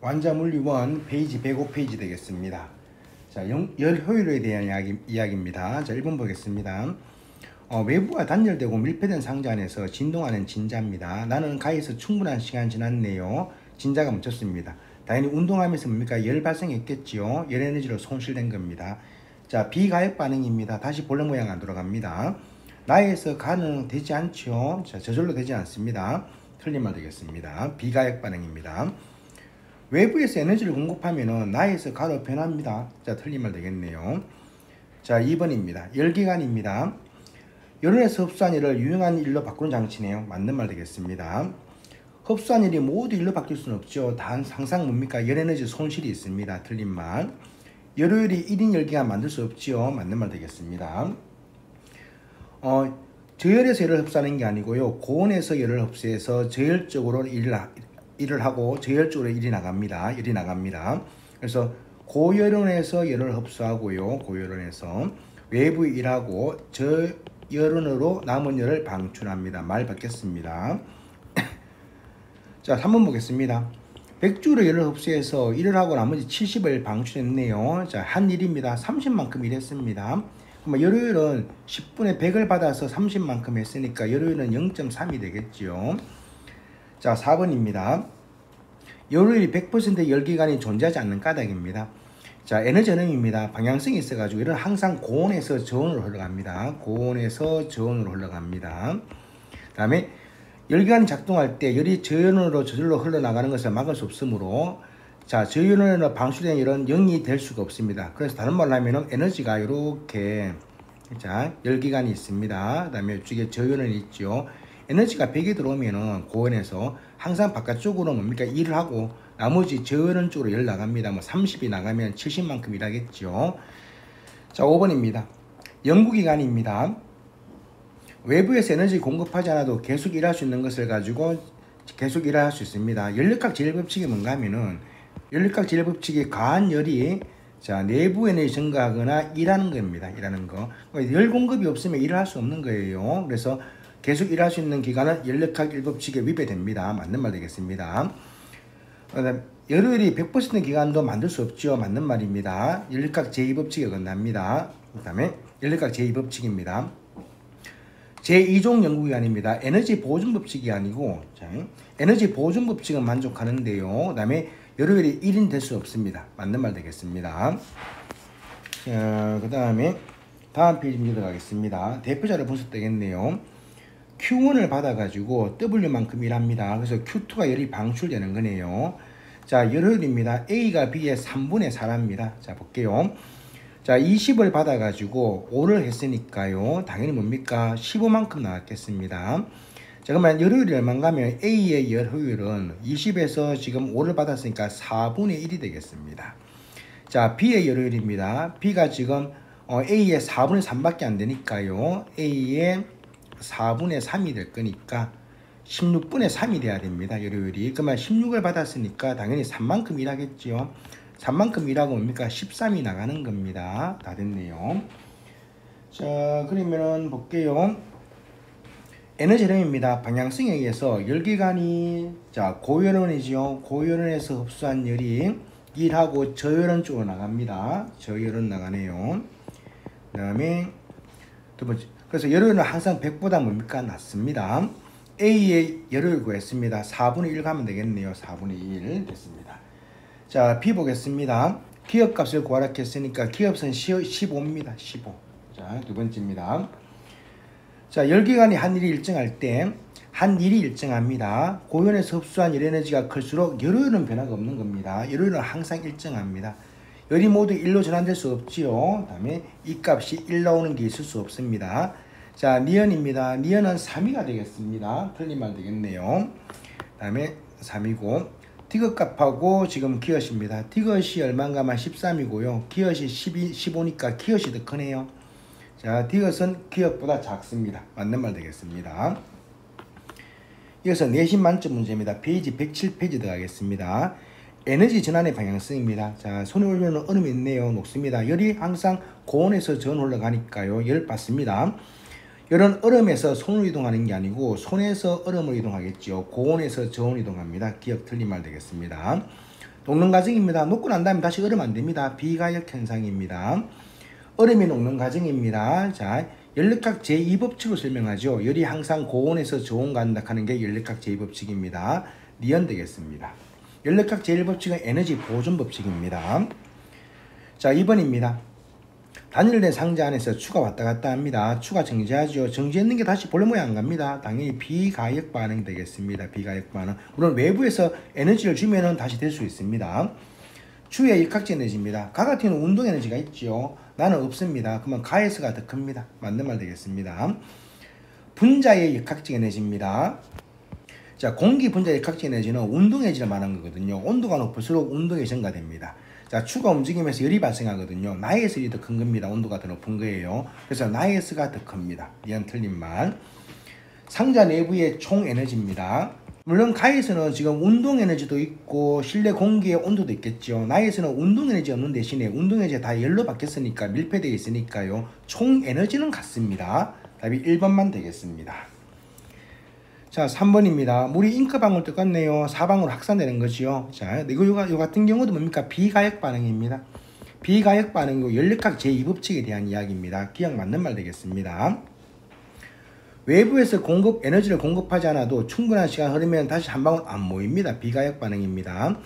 완자물리 1 페이지 105페이지 되겠습니다. 자, 열 효율에 대한 이야기입니다. 자, 1번 보겠습니다. 외부와 단열되고 밀폐된 상자 안에서 진동하는 진자입니다. 나는 가에서 충분한 시간 지났네요. 진자가 멈췄습니다. 당연히 운동하면서 뭡니까? 열 발생했겠지요. 열 에너지로 손실된 겁니다. 자, 비가역 반응입니다. 다시 본래 모양 안 돌아갑니다. 나에서 가는 되지 않죠. 자, 저절로 되지 않습니다. 틀린 말 되겠습니다. 비가역 반응입니다. 외부에서 에너지를 공급하면은 나에서 가로 변합니다. 자, 틀린 말 되겠네요. 자, 2번입니다. 열기관입니다. 열원에서 흡수한 열을 유용한 일로 바꾸는 장치네요. 맞는 말 되겠습니다. 흡수한 열이 모두 일로 바뀔 수는 없죠. 단 항상 뭡니까? 열에너지 손실이 있습니다. 틀린 말. 열효율이 1인 열기관 만들 수 없지요. 맞는 말 되겠습니다. 저열에서 열을 흡수하는 게 아니고요. 고온에서 열을 흡수해서 저열적으로 일을 하고 저열적으로 열이 나갑니다. 그래서 고열원에서 열을 흡수하고요. 고열원에서 외부 일하고 저열원으로 남은 열을 방출합니다. 말 바뀌었습니다. 자, 3번 보겠습니다. 100주로 열을 흡수해서 일을 하고 나머지 70을 방출했네요. 자, 한 일입니다. 30만큼 일했습니다. 그럼 열효율은 10분의 100을 받아서 30만큼 했으니까 열효율은 0.3이 되겠죠. 자, 4번입니다. 열효율이 100% 열기관이 존재하지 않는 까닭입니다. 자, 에너지 흐름입니다. 방향성이 있어가지고 이런 항상 고온에서 저온으로 흘러갑니다. 고온에서 저온으로 흘러갑니다. 그 다음에 열기관이 작동할 때 열이 저온으로 저절로 흘러나가는 것을 막을 수 없으므로 자, 저온으로 방출된 열은 0이 될 수가 없습니다. 그래서 다른 말로 하면 에너지가 이렇게 자, 열기관이 있습니다. 그 다음에 이쪽에 저온은 있죠. 에너지가 100이 들어오면은 고온에서 항상 바깥쪽으로 뭡니까? 일을 하고 나머지 저온 쪽으로 열 나갑니다. 뭐 30이 나가면 70만큼 일하겠죠. 자, 5번입니다. 연구기관입니다. 외부에서 에너지 공급하지 않아도 계속 일할 수 있는 것을 가지고 계속 일할 수 있습니다. 연력학 제일법칙이 뭔가 하면은 연력학 제일법칙이 가한 열이 자, 내부 에너지 증가하거나 일하는 겁니다. 일하는 거. 열 공급이 없으면 일을 할 수 없는 거예요. 그래서 계속 일할 수 있는 기간은 연력학 1법칙에 위배됩니다. 맞는 말 되겠습니다. 열효율이 100% 기간도 만들 수 없죠. 맞는 말입니다. 연력학 제2법칙에 어긋납니다. 그 다음에 연력학 제2법칙입니다. 제2종 연구기관입니다. 에너지 보존법칙이 아니고 자, 에너지 보존법칙은 만족하는데요. 그 다음에 열효율이 1인 될 수 없습니다. 맞는 말 되겠습니다. 자, 그 다음에 다음 페이지 문제 들어가겠습니다. 대표자를 분석되겠네요. Q1을 받아가지고 W만큼 일합니다. 그래서 Q2가 열이 방출되는 거네요. 자, 열효율입니다. A가 B의 3분의 4랍니다. 자, 볼게요. 자, 20을 받아가지고 5를 했으니까요. 당연히 뭡니까? 15만큼 나왔겠습니다. 자, 그러면 열효율이 얼마인가 하면 A의 열효율은 20에서 지금 5를 받았으니까 4분의 1이 되겠습니다. 자, B의 열효율입니다. B가 지금 A의 4분의 3밖에 안 되니까요. A의 4분의 3이 될 거니까 16분의 3이 돼야 됩니다. 열효율이. 그러면 16을 받았으니까 당연히 3만큼 일하겠죠. 3만큼 일하고 뭡니까? 13이 나가는 겁니다. 다 됐네요. 자, 그러면은 볼게요. 에너지 흐름입니다. 방향성에 의해서 열기관이 자, 고열원이죠. 고열원에서 흡수한 열이 일하고 저열원 쪽으로 나갑니다. 저열원 나가네요. 그 다음에 두 번째. 그래서 열효율은 항상 100보다 뭡니까? 낮습니다. A의 열효율 구했습니다. 4분의 1 가면 되겠네요. 4분의 1 됐습니다. 자, B 보겠습니다. 기업값을 구하라 했으니까 기업선 15입니다. 15. 자, 두 번째입니다. 자, 열기관이 한 일이 일정할 때 한 일이 일정합니다. 고연에서 흡수한 열에너지가 클수록 열효율은 변화가 없는 겁니다. 열효율은 항상 일정합니다. 열이 모두 1로 전환될 수 없지요. 다음에 이 값이 1 나오는 게 있을 수 없습니다. 자, 니은입니다. 니은은 3이가 되겠습니다. 틀린 말 되겠네요. 다음에 3이고 디귿 값하고 지금 기엇입니다. 디귿이 얼마인가 하면 13이고요. 기엇이 15니까 기엇이 더 크네요. 자, 디귿은 기엇보다 작습니다. 맞는 말 되겠습니다. 이어서 내신 만점 문제입니다. 페이지 107페이지 들어가겠습니다. 에너지 전환의 방향성입니다. 자, 손에 올리면 얼음이 있네요. 녹습니다. 열이 항상 고온에서 저온 올라가니까요. 열 받습니다. 열은 얼음에서 손으로 이동하는 게 아니고 손에서 얼음으로 이동하겠죠. 고온에서 저온 이동합니다. 기억 틀린 말 되겠습니다. 녹는 과정입니다. 녹고 난 다음에 다시 얼으면 안 됩니다. 비가역 현상입니다. 얼음이 녹는 과정입니다. 자, 연력학 제2법칙을 설명하죠. 열이 항상 고온에서 저온 간다 하는 게 연력학 제2법칙입니다. 니은 되겠습니다. 연력학 제1법칙은 에너지 보존 법칙입니다. 자, 2번입니다. 단열된 상자 안에서 추가 왔다 갔다 합니다. 추가 정지하죠. 정지했는 게 다시 본래 모양 안 갑니다. 당연히 비가역 반응이 되겠습니다. 비가역 반응. 물론 외부에서 에너지를 주면은 다시 될 수 있습니다. 추의 역학적 에너지입니다. 가 같은 경우는 운동 에너지가 있죠. 나는 없습니다. 그러면 가에서가 더 큽니다. 맞는 말 되겠습니다. 분자의 역학적 에너지입니다. 자, 공기 분자의 역학적 에너지는 운동 에너지를 말하는 거거든요. 온도가 높을수록 운동이 증가됩니다. 자, 추가 움직이면서 열이 발생하거든요. 나에서 열이 더 큰 겁니다. 온도가 더 높은 거예요. 그래서 나에서가 더 큽니다. 이건 틀린 말. 상자 내부의 총 에너지입니다. 물론 가에서는 지금 운동 에너지도 있고 실내 공기의 온도도 있겠죠. 나에서는 운동 에너지 없는 대신에 운동 에너지가 다 열로 바뀌었으니까 밀폐되어 있으니까요. 총 에너지는 같습니다. 답이 1번만 되겠습니다. 자, 3번입니다. 물이 잉크방울 똑같네요. 사방으로 확산되는 거죠. 자, 요 같은 경우도 뭡니까? 비가역 반응입니다. 비가역 반응이고 연력학 제2법칙에 대한 이야기입니다. 기억 맞는 말 되겠습니다. 외부에서 에너지를 공급하지 않아도 충분한 시간 흐르면 다시 한 방울 안 모입니다. 비가역 반응입니다.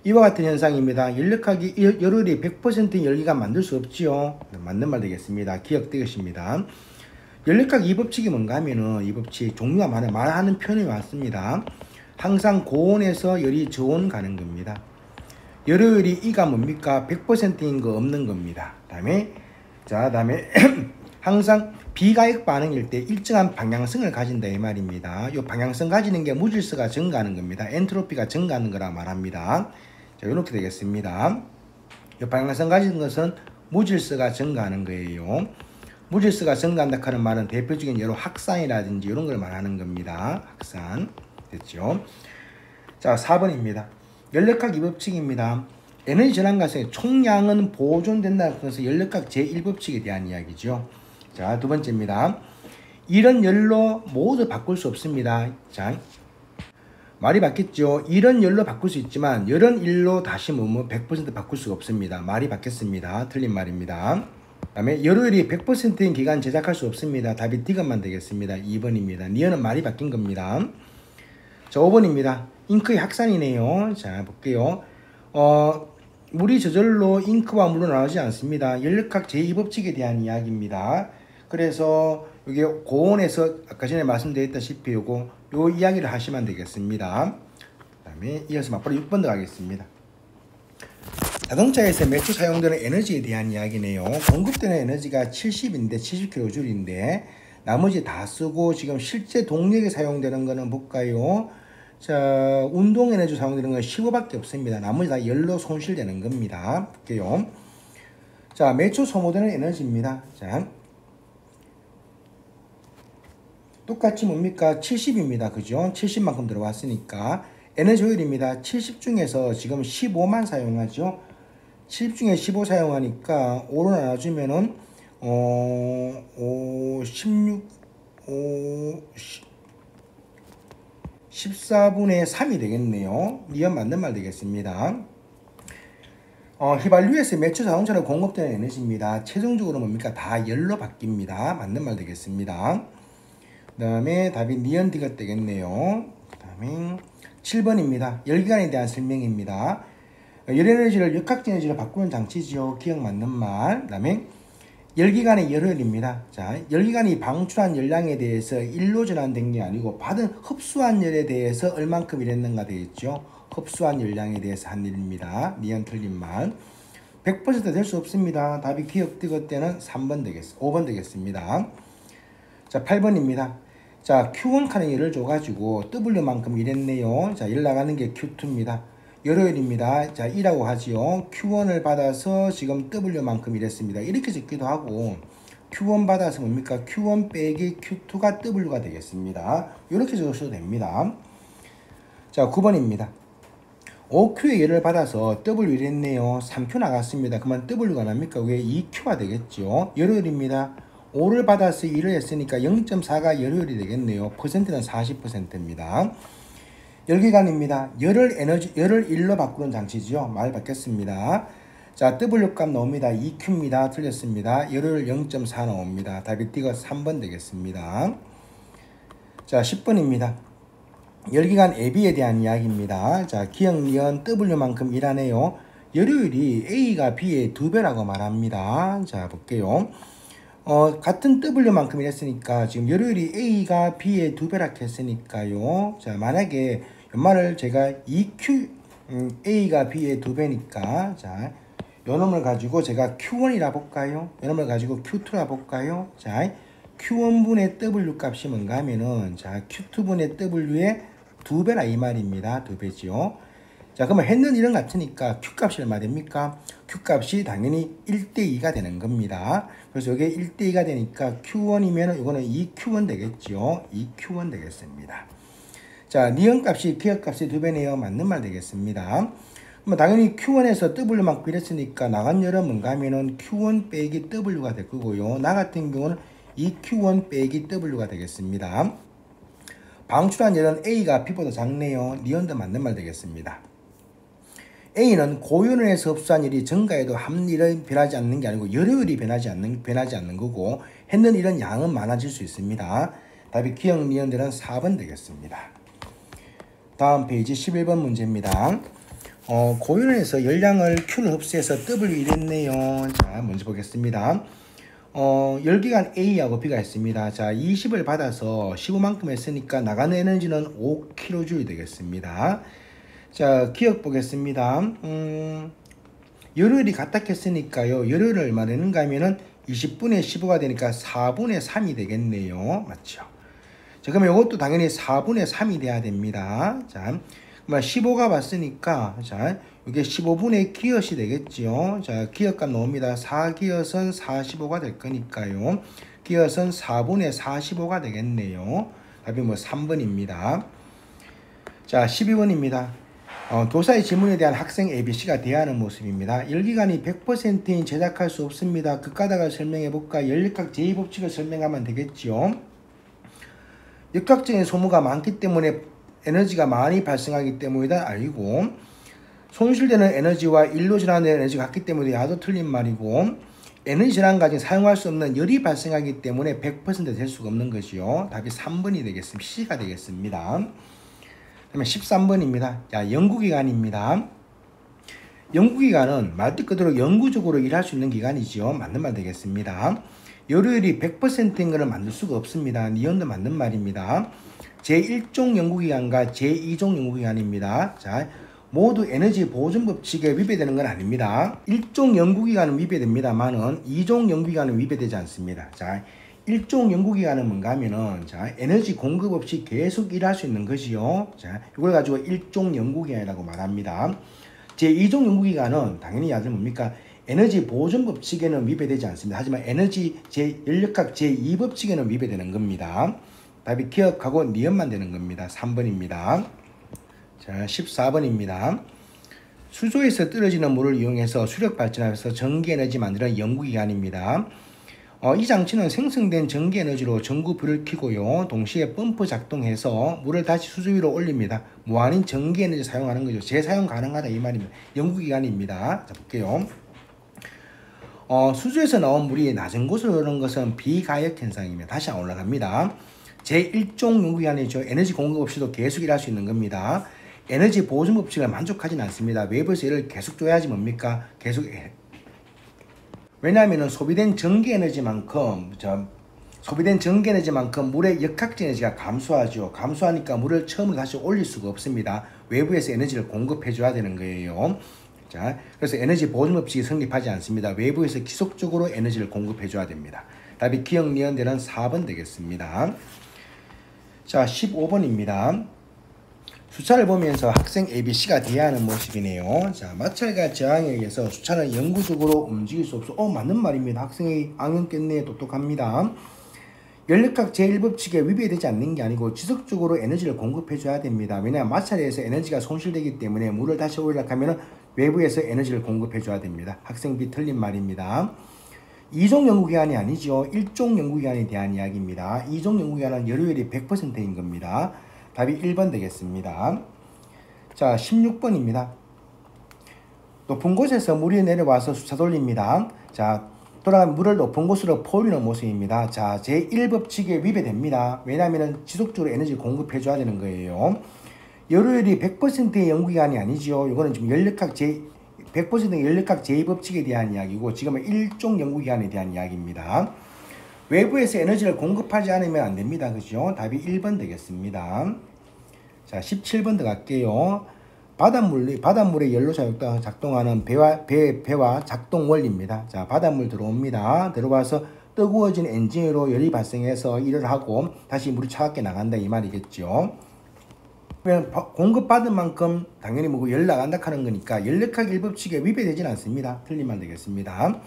이와 같은 현상입니다. 연력학이 열혈이 100% 열기가 만들 수 없지요. 맞는 말 되겠습니다. 기억되겠습니다. 연력학 이 법칙이 뭔가 하면은 이 법칙 종류가 말하는 표현이 많습니다. 항상 고온에서 열이 저온 가는 겁니다. 열혈이 이가 뭡니까? 100%인 거 없는 겁니다. 다음에 항상 비가역 반응일 때 일정한 방향성을 가진다 이 말입니다. 이 방향성 가지는 게 무질서가 증가하는 겁니다. 엔트로피가 증가하는 거라 말합니다. 자, 이렇게 되겠습니다. 이 방향성 가지는 것은 무질서가 증가하는 거예요. 무질서가 증가한다 하는 말은 대표적인 예로 확산이라든지 이런 걸 말하는 겁니다. 확산. 됐죠? 자, 4번입니다. 연력학 2법칙입니다. 에너지 전환 과정의 총량은 보존된다는 것은 연력학 제1법칙에 대한 이야기죠. 자, 두 번째입니다. 이런 열로 모두 바꿀 수 없습니다. 자, 말이 바뀌었죠. 이런 열로 바꿀 수 있지만 이런 일로 다시 100% 바꿀 수가 없습니다. 말이 바뀌었습니다. 틀린 말입니다. 그 다음에 열혈이 100%인 기간 제작할 수 없습니다. 답이 D것만 되겠습니다. 2번입니다. 니은은 말이 바뀐 겁니다. 자, 5번입니다. 잉크의 확산이네요. 자, 볼게요. 물이 저절로 잉크와 물로 나오지 않습니다. 연력학 제2법칙에 대한 이야기입니다. 그래서 이게 고온에서 아까 전에 말씀드렸다시피 요 이야기를 하시면 되겠습니다. 그 다음에 이어서 막바로 6번 들어가겠습니다. 자동차에서 매초 사용되는 에너지에 대한 이야기네요. 공급되는 에너지가 70인데 70kJ인데 나머지 다 쓰고 지금 실제 동력에 사용되는 거는 볼까요? 자, 운동 에너지 사용되는 건 15밖에 없습니다. 나머지 다 열로 손실되는 겁니다. 볼게요. 자, 매초 소모되는 에너지입니다. 자, 똑같이 뭡니까? 70입니다. 그죠? 70만큼 들어왔으니까 에너지 효율입니다. 70 중에서 지금 15만 사용하죠. 70 중에 15 사용하니까 5로 나눠주면은 14분의 3이 되겠네요. 니은 맞는 말 되겠습니다. 휘발유에서 매초 자동차로 공급되는 에너지입니다. 최종적으로 뭡니까? 다 열로 바뀝니다. 맞는 말 되겠습니다. 그 다음에 답이 니은 D가 되겠네요. 그 다음에 7번입니다. 열기관에 대한 설명입니다. 열에너지를 역학적 에너지로 바꾸는 장치지요. 기억 맞는 말. 그 다음에 열기관의 열혈입니다. 자, 열기관이 방출한 열량에 대해서 일로 전환된 게 아니고 받은 흡수한 열에 대해서 얼만큼 일했는가 되겠죠. 흡수한 열량에 대해서 한 일입니다. 니은 틀린 말. 100% 될 수 없습니다. 답이 기억되고 때는 5번 되겠습니다. 자, 8번입니다. 자, Q1 칸에 열을 줘가지고 W만큼 일했네요. 자, 열 나가는 게 Q2입니다. 열효율입니다. 자, 2라고 하지요. Q1을 받아서 지금 W만큼 일했습니다. 이렇게 적기도 하고 Q1 받아서 뭡니까? Q1 빼기 Q2가 W가 되겠습니다. 이렇게 적으셔도 됩니다. 자, 9번입니다. 5Q의 열을 받아서 W 일했네요. 3Q 나갔습니다. 그러면 W가 납니까? 왜 2Q가 되겠죠? 열효율입니다. 5를 받아서 2를 했으니까 0.4가 열효율이 되겠네요. 퍼센트는 40%입니다. 열기관입니다. 열을 1로 바꾸는 장치죠. 말 바뀌었습니다. 자, W 값 나옵니다. EQ입니다. 틀렸습니다. 열을 0.4 나옵니다. 답이 D가 3번 되겠습니다. 자, 10번입니다. 열기관 AB에 대한 이야기입니다. 자, 기억, 니은, W만큼 일하네요. 열효율이 A가 B의 2배라고 말합니다. 자, 볼게요. 같은 W만큼 이랬으니까 지금 열효율이 A가 B의 2배라 했으니까요. 자, 만약에 연말을 제가 A가 B의 2배니까 자, 요 놈을 가지고 제가 Q1이라 볼까요? 요 놈을 가지고 Q2라 볼까요? 자, Q1분의 W 값이 뭔가 하면은 자, Q2분의 W의 2배라 이 말입니다. 2배지요. 자, 그러면 했는 일은 같으니까 Q 값이 얼마 됩니까? Q 값이 당연히 1대2가 되는 겁니다. 그래서 이게 1대2가 되니까 Q1이면 이거는 2Q1 되겠죠. 2Q1 되겠습니다. 자, 니은 값이 기억 값의 2배네요. 맞는 말 되겠습니다. 그럼 당연히 Q1에서 W만큼 이랬으니까 나간 열은 뭔가 하면은 Q1 빼기 W가 될 거고요. 나 같은 경우는 2Q1 빼기 W가 되겠습니다. 방출한 열은 A가 B보다 작네요. 니은도 맞는 말 되겠습니다. A는 고연원에서 흡수한 열이 증가해도 함일은 변하지 않는 게 아니고 열효율이 변하지 않는 거고 했는 일은 양은 많아질 수 있습니다. 답이 기억 니은들은 4번 되겠습니다. 다음 페이지 11번 문제입니다. 고연원에서 열량을 Q를 흡수해서 W 이랬네요. 자, 먼저 보겠습니다. 열기관 A하고 B가 있습니다. 자, 20을 받아서 15만큼 했으니까 나가는 에너지는 5kJ 되겠습니다. 자, 기억 보겠습니다. 열효율이 같다 했으니까요. 열효율을 얼마 되는가 하면은 20분의 15가 되니까 4분의 3이 되겠네요. 맞죠? 자, 그러면 이것도 당연히 4분의 3이 돼야 됩니다. 자, 15가 왔으니까, 자, 이게 15분의 기엇이 되겠죠. 자, 기엇값 나옵니다. 4기엇은 45가 될 거니까요. 기엇은 4분의 45가 되겠네요. 답이 3번입니다. 자, 12번입니다. 교사의 질문에 대한 학생 ABC가 대하는 모습입니다. 열기관이 100%인 제작할 수 없습니다. 그 까닭을 설명해 볼까? 연력학 제2법칙을 설명하면 되겠죠. 역학적인 소모가 많기 때문에 에너지가 많이 발생하기 때문이다 알고, 손실되는 에너지와 일로 전환되는 에너지가 같기 때문에 야도 틀린 말이고, 에너지 전환 가진 사용할 수 없는 열이 발생하기 때문에 100% 될 수가 없는 것이요. 답이 3번이 되겠습니다. C가 되겠습니다. 그러면 13번입니다. 자, 연구기관입니다. 연구기관은 말 그대로 영구적으로 일할 수 있는 기관이죠. 맞는 말 되겠습니다. 열효율이 100%인 것을 만들 수가 없습니다. 니은도 맞는 말입니다. 제1종 연구기관과 제2종 연구기관입니다. 자, 모두 에너지 보존 법칙에 위배되는 건 아닙니다. 1종 연구기관은 위배됩니다만은 2종 연구기관은 위배되지 않습니다. 자, 1종 연구기관은 뭔가 하면은 자, 에너지 공급 없이 계속 일할 수 있는 거지요. 자, 이걸 가지고 1종 연구기관이라고 말합니다. 제2종 연구기관은 당연히 아들 뭡니까? 에너지 보존 법칙에는 위배되지 않습니다. 하지만 연력학 제2법칙에는 위배되는 겁니다. 답이 기억하고 니은만 되는 겁니다. 3번입니다. 자, 14번입니다. 수조에서 떨어지는 물을 이용해서 수력 발전하면서 전기에너지 만드는 연구기관입니다. 이 장치는 생성된 전기에너지로 전구불을 켜고요. 동시에 펌프 작동해서 물을 다시 수조 위로 올립니다. 무한인 전기에너지 사용하는 거죠. 재사용 가능하다 이 말입니다. 연구기관입니다. 자, 볼게요. 수조에서 나온 물이 낮은 곳으로 흐르는 것은 비가역 현상입니다. 다시 올라갑니다. 제1종 연구기관이죠. 에너지 공급 없이도 계속 일할 수 있는 겁니다. 에너지 보존 법칙을 만족하지는 않습니다. 외부에서 얘를 계속 줘야지 뭡니까? 계속 왜냐하면 소비된 전기에너지만큼 물의 역학적 에너지가 감소하죠. 감소하니까 물을 처음으로 다시 올릴 수가 없습니다. 외부에서 에너지를 공급해 줘야 되는 거예요. 자, 그래서 에너지 보존 법칙이 성립하지 않습니다. 외부에서 지속적으로 에너지를 공급해 줘야 됩니다. 답이 기억 니은들은 4번 되겠습니다. 자, 15번입니다. 수차를 보면서 학생 ABC가 대하는 모습이네요. 자, 마찰과 저항에 의해서 수차는 영구적으로 움직일 수 없어. 맞는 말입니다. 학생이 악연 깼네. 똑똑합니다. 연력학 제1법칙에 위배되지 않는 게 아니고 지속적으로 에너지를 공급해 줘야 됩니다. 왜냐하면 마찰에 의해서 에너지가 손실되기 때문에 물을 다시 올리려고 하면 외부에서 에너지를 공급해 줘야 됩니다. 학생 B 틀린 말입니다. 2종 연구기관이 아니죠. 1종 연구기관에 대한 이야기입니다. 2종 연구기관은 열효율이 100%인 겁니다. 답이 1번 되겠습니다. 자, 16번입니다. 높은 곳에서 물이 내려와서 수차 돌립니다. 자, 돌아간 물을 높은 곳으로 퍼올리는 모습입니다. 자, 제1법칙에 위배됩니다. 왜냐하면 지속적으로 에너지 공급해줘야 되는 거예요. 열효율이 100%의 연구기간이 아니죠. 이거는 지금 100%의 연력학 제2법칙에 대한 이야기고, 지금은 일종 연구기간에 대한 이야기입니다. 외부에서 에너지를 공급하지 않으면 안 됩니다. 그죠? 답이 1번 되겠습니다. 자, 17번 들어갈게요. 바닷물의 연료 작동하는 배와 작동 원리입니다. 자, 바닷물 들어옵니다. 들어와서 뜨거워진 엔진으로 열이 발생해서 일을 하고 다시 물이 차갑게 나간다 이 말이겠죠. 그러면 공급받은 만큼 당연히 뭐고 열 나간다 하는 거니까 연력학 1법칙에 위배되진 않습니다. 틀린 말 되겠습니다.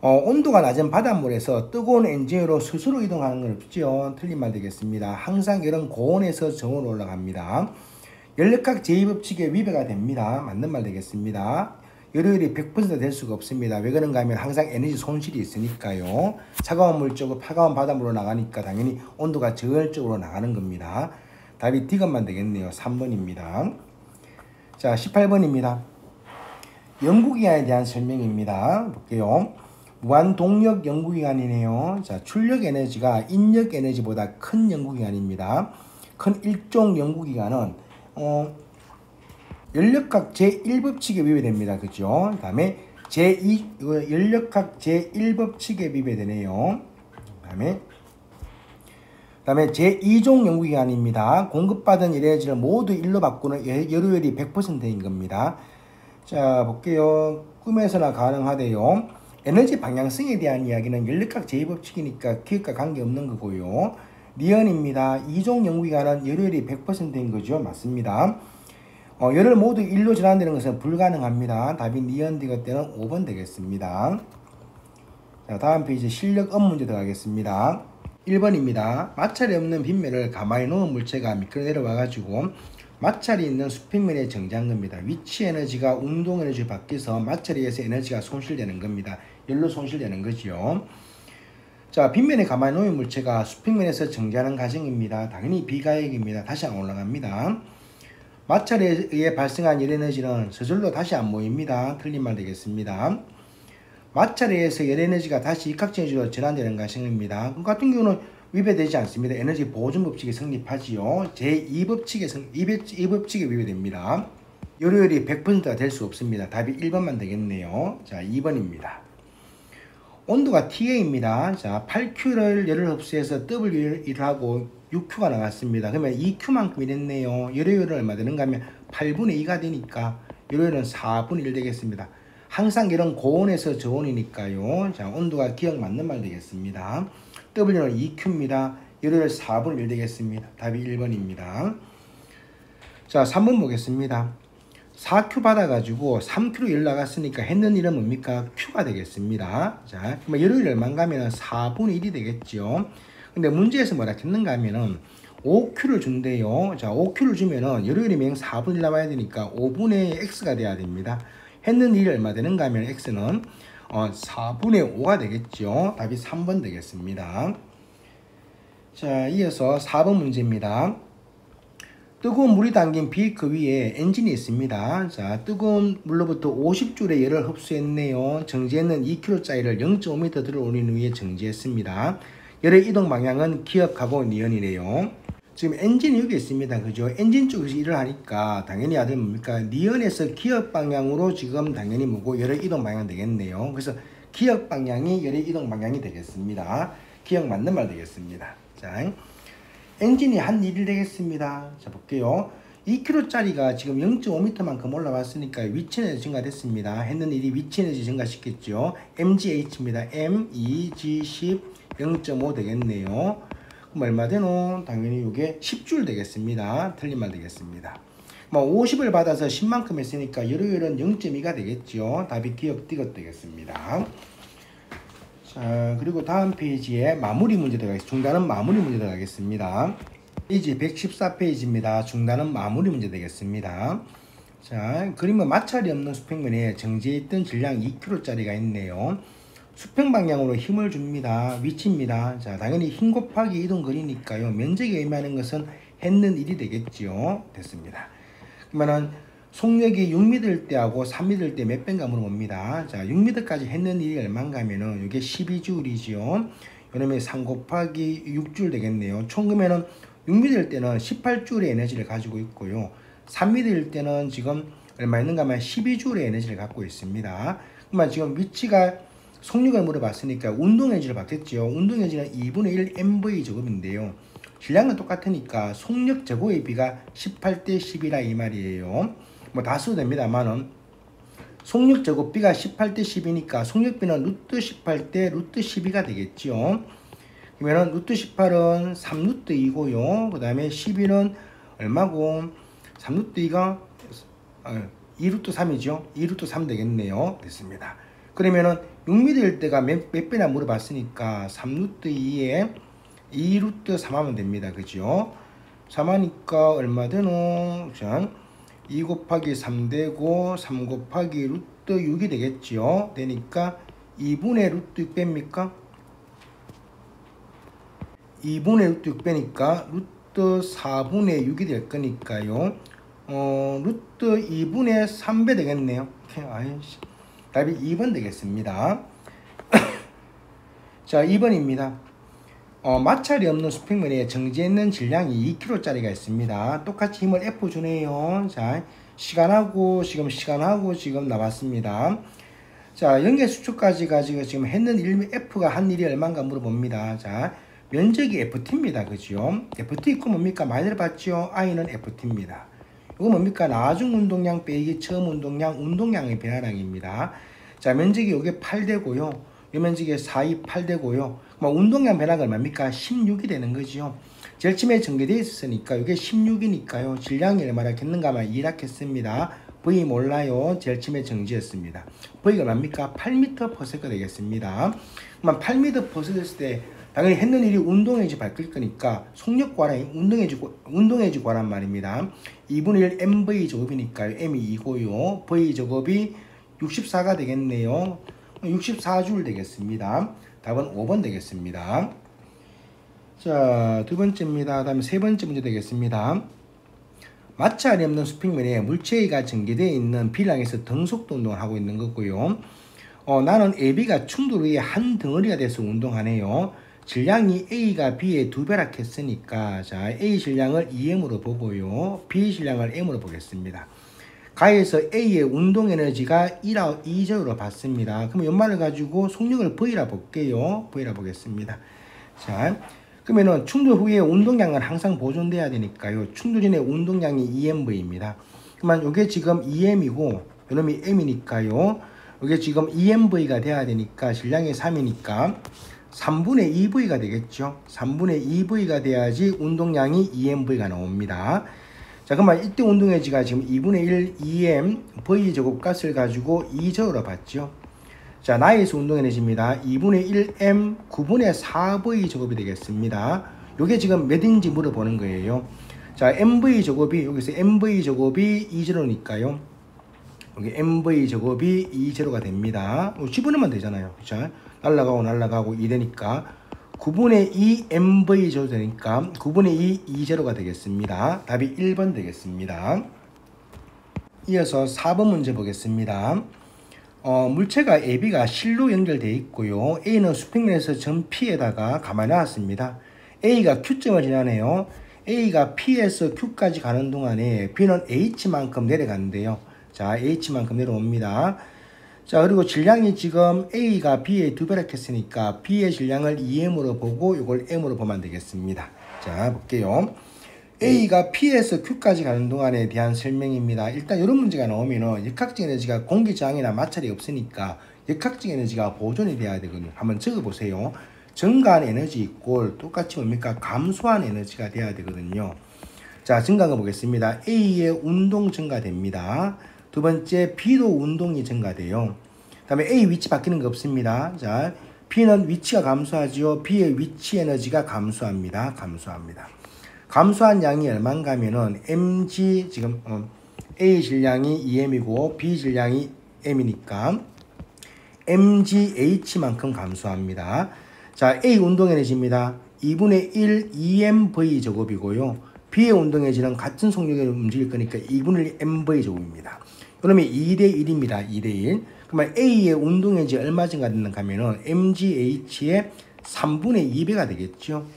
온도가 낮은 바닷물에서 뜨거운 엔진으로 스스로 이동하는 건 없죠. 틀린 말 되겠습니다. 항상 열은 고온에서 저온으로 올라갑니다. 연력학 제2법칙에 위배가 됩니다. 맞는 말 되겠습니다. 열효율이 100% 될 수가 없습니다. 왜 그런가 하면 항상 에너지 손실이 있으니까요. 차가운 물 쪽으로 차가운 바닷물로 나가니까 당연히 온도가 저온쪽으로 나가는 겁니다. 답이 D것만 되겠네요. 3번입니다. 자, 18번입니다. 연구기간에 대한 설명입니다. 볼게요. 무한동력 연구기간이네요. 자, 출력 에너지가 인력 에너지보다 큰 연구기간입니다. 큰 일종 연구기간은 연력학 제1법칙에 위배됩니다. 그죠? 다음에 연력학 제1법칙에 위배되네요. 다음에 제2종 연구기간입니다. 공급받은 에너지를 모두 일로 바꾸는 열효율이 100%인 겁니다. 자, 볼게요. 꿈에서나 가능하대요. 에너지 방향성에 대한 이야기는 연력학 제2법칙이니까 기억과 관계없는 거고요. 니언입니다. 2종 연구기간은 열효율이 100%인 거죠. 맞습니다. 열을 모두 일로 전환되는 것은 불가능합니다. 답이 니언 디귿 때는 5번 되겠습니다. 자, 다음 페이지 실력 문제 들어가겠습니다. 1번입니다. 마찰이 없는 빗면을 가만히 놓은 물체가 미끄러 내려와 가지고 마찰이 있는 수평면에 정지한 겁니다. 위치 에너지가 운동 에너지로 바뀌어서 마찰에 의해서 에너지가 손실되는 겁니다. 열로 손실되는 거죠. 자, 빗면에 가만히 놓인 물체가 수평면에서 정지하는 과정입니다. 당연히 비가역입니다. 다시 안 올라갑니다. 마찰에 의해 발생한 열 에너지는 저절로 다시 안 모입니다. 틀린 말 되겠습니다. 마찰에 의해서 열 에너지가 다시 이각전지로 전환되는 과정입니다. 그 같은 경우는 위배되지 않습니다. 에너지 보존 법칙이 성립하지요. 제2법칙에 위배됩니다. 열효율이 100%가 될 수 없습니다. 답이 1번만 되겠네요. 자, 2번입니다. 온도가 TA입니다. 자, 8Q를 열을 흡수해서 W를 하고 6Q가 나갔습니다. 그러면 2Q만큼 이랬네요. 열효율은 얼마 되는가 하면 8분의 2가 되니까 열효율은 4분의 1 되겠습니다. 항상 열은 고온에서 저온이니까요. 자, 온도가 기억 맞는 말 되겠습니다. W는 2Q입니다. 열효율 4분의 1 되겠습니다. 답이 1번입니다. 자, 3번 보겠습니다. 4Q 받아가지고 3Q로 열 나갔으니까 했는 일은 뭡니까? Q가 되겠습니다. 자, 그러면 열효율 얼마인가 하면 4분의 1이 되겠죠. 근데 문제에서 뭐라 했는가 하면은 5Q를 준대요. 자, 5Q를 주면은 열효율이 명 4분의 1 나와야 되니까 5분의 X가 돼야 됩니다. 했는 일이 얼마 되는가 하면 X는 4분의 5가 되겠죠. 답이 3번 되겠습니다. 자, 이어서 4번 문제입니다. 뜨거운 물이 담긴 비커 위에 엔진이 있습니다. 자, 뜨거운 물로부터 50줄의 열을 흡수했네요. 정지했는 2kg짜리를 0.5m 들어올린 후에 정지했습니다. 열의 이동 방향은 기역하고 니언이래요. 지금 엔진이 여기 있습니다. 그죠? 엔진 쪽에서 일을 하니까 당연히 아들 뭡니까? 니언에서 기역 방향으로 지금 당연히 뭐고 열의 이동 방향 되겠네요. 그래서 기역 방향이 열의 이동 방향이 되겠습니다. 기역 맞는 말 되겠습니다. 자, 엔진이 한 일이 되겠습니다. 자, 볼게요. 2kg짜리가 지금 0.5m만큼 올라왔으니까 위치 에너지 증가됐습니다. 했는 일이 위치 에너지 증가시켰죠. MGH입니다. MEG10 0.5 되겠네요. 그럼 얼마 되노? 당연히 이게 10줄 되겠습니다. 틀린 말 되겠습니다. 50을 받아서 10만큼 했으니까 열효율은 0.2가 되겠죠. 답이 기억 디귿 되겠습니다. 자, 그리고 다음 페이지에 마무리 문제 들어가겠습니다. 중단은 마무리 문제 들어가겠습니다. 페이지 114페이지입니다. 중단은 마무리 문제 되겠습니다. 자, 그림은 마찰이 없는 수평면에 정지해 있던 질량 2kg짜리가 있네요. 수평 방향으로 힘을 줍니다. 위치입니다. 자, 당연히 힘 곱하기 이동 거리니까요. 면적에 의미하는 것은 했는 일이 되겠죠. 됐습니다. 그러면은 속력이 6m일 때하고 3m일 때 몇 배인가 물어봅니다. 자, 6m까지 했는 일이 얼마인가 하면은 이게 12J이죠. 그러면 3 곱하기 6줄 되겠네요. 총 그러면은 6m일 때는 18J의 에너지를 가지고 있고요. 3m일 때는 지금 얼마 있는가 하면 12J의 에너지를 갖고 있습니다. 그러면 지금 위치가 속력을 물어봤으니까 운동 에너지를 받겠죠. 운동 에너지는 2분의 1 mv 제곱인데요. 질량은 똑같으니까 속력 제곱의 비가 18대 10이라 이 말이에요. 뭐 다 써도 됩니다만은 속력 제곱 비가 18대 10이니까 속력비는 루트 18대 루트 12가 되겠죠. 그러면은 루트 18은 3루트 2고요. 그 다음에 12는 얼마고? 3루트 2가 2루트 3이죠. 2루트 3 되겠네요. 됐습니다. 그러면은 6m일 때가 몇 배나 물어봤으니까 3루트 2에 2루트 3 하면 됩니다. 그죠? 3 하니까 얼마 되노? 자, 2 곱하기 3 되고 3 곱하기 루트 6이 되겠죠. 되니까 2분의 루트 6 뺍니까? 2분의 루트 6 빼니까 루트 4분의 6이 될 거니까요. 루트 2분의 3배 되겠네요. 아이씨. 답이 2번 되겠습니다. 자, 2번입니다. 마찰이 없는 수평면에 정지해 있는 질량이 2kg짜리가 있습니다. 똑같이 힘을 F 주네요. 자, 시간하고 지금 나왔습니다. 자, 연계 수축까지 가지고 지금 했는 일, F가 한 일이 얼마인가 물어봅니다. 자, 면적이 FT입니다. 그죠? FT 있고 뭡니까? 많이 들어봤죠? I는 FT입니다. 이거 뭡니까? 나중 운동량 빼기 처음 운동량의 변화량입니다. 자, 면적이 이게 8되고요. 이 면적이 4이 8되고요. 운동량 변화가 얼마입니까? 16이 되는 거죠. 절침에 전개되어 있으니까 이게 16이니까요. 질량이 얼마나 겠는가만 2라 했습니다. V 몰라요. 절침에 정지했습니다. V가 얼마입니까? 8m/s 되겠습니다. 그럼 8m/s 됐을 때 당연히 했는 일이 운동에지 바뀔 거니까 속력 구하라, 운동에지 구하란 말입니다. 2분의 1 mv 제곱이니까요. m이 2고요. v 제곱이 64가 되겠네요. 64줄 되겠습니다. 답은 5번 되겠습니다. 자, 두 번째입니다. 다음에 세 번째 문제 되겠습니다. 마찰이 없는 수평면에 물체가 전개되어 있는 비량에서 등속도 운동을 하고 있는 거고요. 나는 AB가 충돌 후에 한 덩어리가 돼서 운동하네요. 질량이 A가 B의 2배라 했으니까 자, A 질량을 EM으로 보고요. B 질량을 M으로 보겠습니다. 가에서 A의 운동 에너지가 2제로 봤습니다. 그럼 연말을 가지고 속력을 V라 볼게요. V라 보겠습니다. 자, 그러면은 충돌 후에 운동량은 항상 보존돼야 되니까요. 충돌 전에 운동량이 EMV입니다. 그러면 이게 지금 EM이고 이놈이 M이니까요. 이게 지금 EMV가 돼야 되니까 질량이 3이니까 3분의 2V가 되겠죠. 3분의 2V가 돼야지 운동량이 EMV가 나옵니다. 자, 그러면 이때 운동에지가 지금 2분의 1 EM V 제곱값을 가지고 2제곱으로 봤죠. 자, 나에서 운동에너지입니다. 2분의 1 M 9분의 4V 제곱이 되겠습니다. 요게 지금 몇인지 물어보는 거예요. 자, MV 제곱이 여기서 MV 제곱이 2제로니까요. 여기 MV 제곱이 2제로가 됩니다. 집어넣으면 되잖아요. 자, 날라가고 2 되니까 9분의 2 MV 제곱 되니까 9분의 2 2제로가 되겠습니다. 답이 1번 되겠습니다. 이어서 4번 문제 보겠습니다. 물체가 AB가 실로 연결되어 있고요. A는 수평면에서 점 P에다가 가만히 놨습니다. A가 Q점을 지나네요. A가 P에서 Q까지 가는 동안에 B는 H만큼 내려가는데요. 자, H만큼 내려옵니다. 자, 그리고 질량이 지금 A가 B의 2배라 했으니까 B의 질량을 EM으로 보고 이걸 M으로 보면 되겠습니다. 자, 볼게요. A가 P에서 Q까지 가는 동안에 대한 설명입니다. 일단 이런 문제가 나오면은 역학적 에너지가 공기 저항이나 마찰이 없으니까 역학적 에너지가 보존이 돼야 되거든요. 한번 적어보세요. 증가한 에너지 이꼴 똑같이 뭡니까? 감소한 에너지가 돼야 되거든요. 자, 증가한 거 보겠습니다. A의 운동 증가됩니다. 두 번째, B도 운동이 증가돼요. 그 다음에 A 위치 바뀌는 거 없습니다. 자, B는 위치가 감소하죠. B의 위치 에너지가 감소합니다. 감소한 양이 얼마인가 하면은 mg 지금 A 질량이 EM이고 B 질량이 M이니까 mgH만큼 감소합니다. 자, A 운동 에너지입니다. 2분의 1 EMV 제곱이고요. B의 운동에지는 같은 속력으로 움직일 거니까 2분의 1 mv 제곱입니다. 그러면 2대 1입니다. 2대 1. 그러면 A의 운동에지 얼마 증가됐는가 하면은 mgh의 3분의 2배가 되겠죠.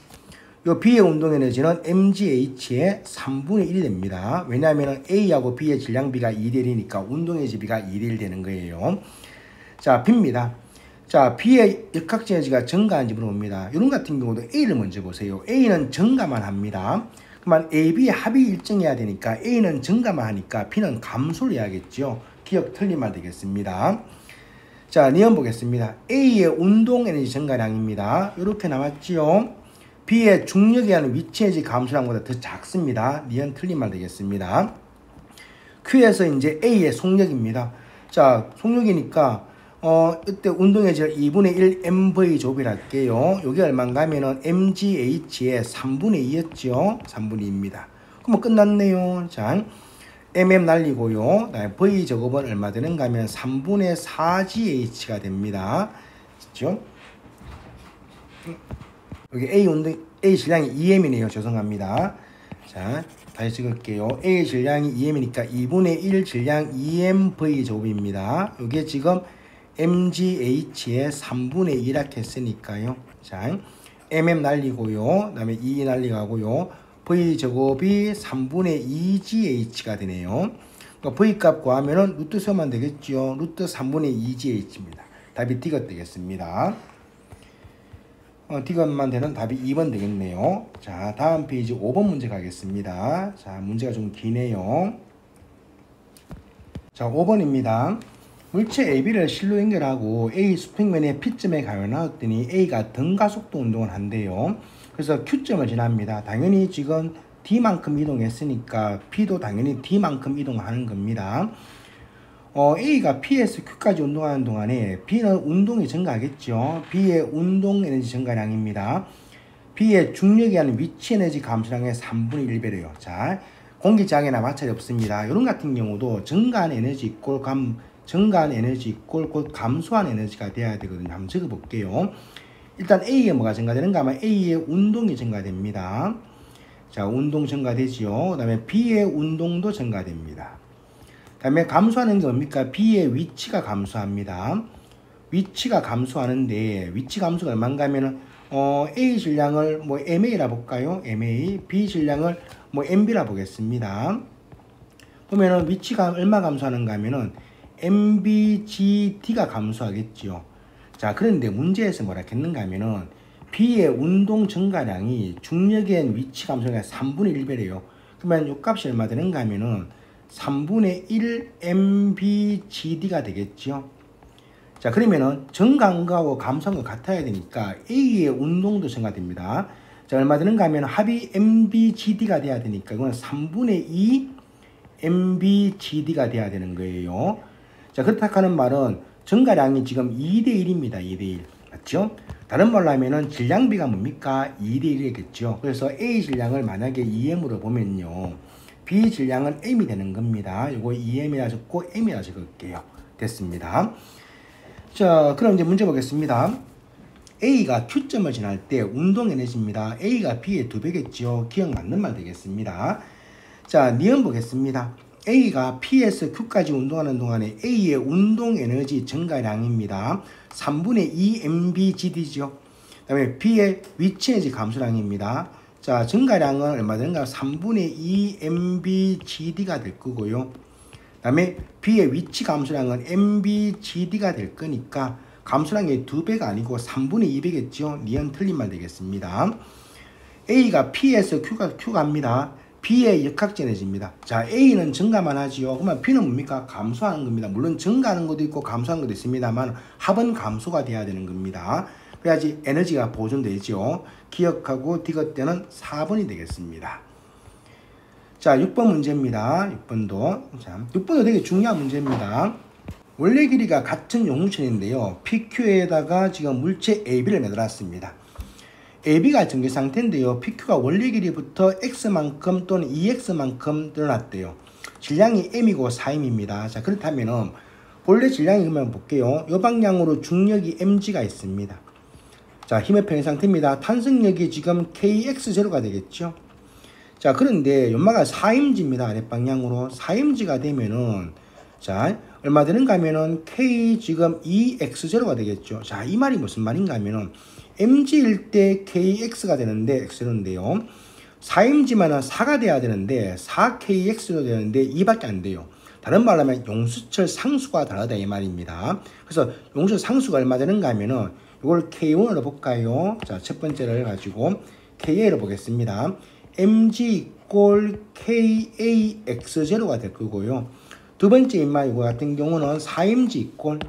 요 B의 운동에너지는 mgh의 3분의 1이 됩니다. 왜냐하면 A하고 B의 질량비가 2대 1이니까 운동에지 비가 2대 1 되는 거예요. 자, B입니다. 자, B의 역학에너지가 증가한지 물어봅니다. 이런 같은 경우도 A를 먼저 보세요. A는 증가만 합니다. 그러면 A, B의 합이 일정해야 되니까 A는 증가만 하니까 B는 감소를 해야겠죠. 기억 틀린 말 되겠습니다. 자, 니은 보겠습니다. A의 운동 에너지 증가량입니다. 이렇게 나왔지요. B의 중력에 의한 위치 에너지 감소량보다 더 작습니다. 니은 틀린 말 되겠습니다. Q에서 이제 A의 속력입니다. 자, 속력이니까 이때 운동에너지를 2분의 1 mv 조비를 할게요. 여기 얼마인가 하면은 mgh의 3분의 2였죠. 3분의 2입니다. 그럼 끝났네요. 자, mm 날리고요. v 제곱은 얼마 되는가 하면 3분의 4gh가 됩니다. 그렇죠? 여기 A 질량이 2m이네요. 죄송합니다. 자, 다시 찍을게요. A 질량이 2m이니까 2분의 1 질량 2mv 제곱입니다. 이게 지금 mgh의 3분의 2라고 했으니까요. 자, mm 날리고요. 그 다음에 2 날리가고요. v 제곱이 3분의 2gh가 되네요. 그러니까 v 값 구하면은 루트 세우면 되겠죠. 루트 3분의 2gh입니다. 답이 D가 되겠습니다. D것만 되는 답이 2번 되겠네요. 자, 다음 페이지 5번 문제 가겠습니다. 자, 문제가 좀 기네요. 자, 5번입니다. 물체 AB를 실로 연결하고 A 수평면의 P점에 가열하였더니 A가 등가속도 운동을 한대요. 그래서 Q점을 지납니다. 당연히 지금 D만큼 이동했으니까 P도 당연히 D만큼 이동하는 겁니다. A가 P에서 Q까지 운동하는 동안에 B는 운동이 증가하겠죠. B의 운동 에너지 증가량입니다. B의 중력에 의한 위치 에너지 감소량의 3분의 1배래요. 자, 공기장애나 마찰이 없습니다. 이런 같은 경우도 증가한 에너지 이꼴 곧 감소한 에너지가 돼야 되거든요. 한번 적어볼게요. 일단 A의 뭐가 증가되는가 하면 A의 운동이 증가됩니다. 자, 운동 증가되지요. 그 다음에 B의 운동도 증가됩니다. 그 다음에 감소하는 게 뭡니까? B의 위치가 감소합니다. 위치가 감소하는데 위치 감소가 얼마인가 하면은 A 질량을 뭐 MA라 볼까요? MA, B 질량을 뭐 MB라 보겠습니다. 보면은 위치가 얼마 감소하는가 하면은 MBGD가 감소하겠죠. 자, 그런데 문제에서 뭐라 했는가 하면은 B의 운동 증가량이 중력의 위치 감소가 3분의 1배래요. 그러면 이 값이 얼마 되는가 하면은 3분의 1 MBGD가 되겠죠. 자, 그러면은 증가한 거하고 감소한 거 같아야 되니까 A의 운동도 증가됩니다. 자, 얼마 되는가 하면 합이 MBGD가 돼야 되니까 이거는 3분의 2 MBGD가 돼야 되는 거예요. 자, 그렇다 하는 말은 증가량이 지금 2대 1입니다. 2대 1. 맞죠? 다른 말로 하면은 질량비가 뭡니까? 2대 1이겠죠. 그래서 A 질량을 만약에 2M으로 보면요. B 질량은 M이 되는 겁니다. 이거 2M이라 적고 M이라 적을게요. 됐습니다. 자, 그럼 이제 문제 보겠습니다. A가 Q점을 지날 때 운동 에너지입니다. A가 B의 2배겠죠. 기억 맞는 말 되겠습니다. 자, 니은 보겠습니다. A가 P에서 Q까지 운동하는 동안에 A의 운동 에너지 증가량입니다. 3분의 2 MBGD죠. 그 다음에 B의 위치 에너지 감소량입니다. 자, 증가량은 얼마 되는가? 3분의 2 MBGD가 될 거고요. 그 다음에 B의 위치 감소량은 MBGD가 될 거니까 감소량이 2배가 아니고 3분의 2배겠죠. 니은 틀린 말 되겠습니다. A가 P에서 Q갑니다. B의 역학적 에너지입니다. 자, A는 증가만 하지요. 그러면 B는 뭡니까? 감소하는 겁니다. 물론 증가하는 것도 있고 감소하는 것도 있습니다만 합은 감소가 돼야 되는 겁니다. 그래야지 에너지가 보존되죠. 기억하고 디귿 때는 4번이 되겠습니다. 자, 6번 문제입니다. 6번도. 자, 6번도 되게 중요한 문제입니다. 원래 길이가 같은 용무천인데요. PQ에다가 지금 물체 AB를 매달았습니다. AB가 전개 상태인데요. PQ가 원래 길이부터 X만큼 또는 2X만큼 늘어났대요. 질량이 M이고 4M입니다. 자, 그렇다면은 본래 질량이 그러면 볼게요. 이 방향으로 중력이 mg가 있습니다. 자, 힘의 평행 상태입니다. 탄성력이 지금 kx0가 되겠죠. 자, 그런데 연마가 4임지입니다. 아랫방향으로. 4임지가 되면은, 자, 얼마 되는가 하면은, K 지금 EX0가 되겠죠. 자, 이 말이 무슨 말인가 하면은, MG일 때 KX가 되는데, X0인데요. 4임지만은 4가 돼야 되는데, 4KX로 되는데, 2밖에 안 돼요. 다른 말로 하면, 용수철 상수가 다르다, 이 말입니다. 그래서, 용수철 상수가 얼마 되는가 하면은, 이걸 K1으로 볼까요? 자, 첫 번째를 가지고, KA로 보겠습니다. mg = kax0가 될 거고요. 두 번째 인마 이거 같은 경우는 4mg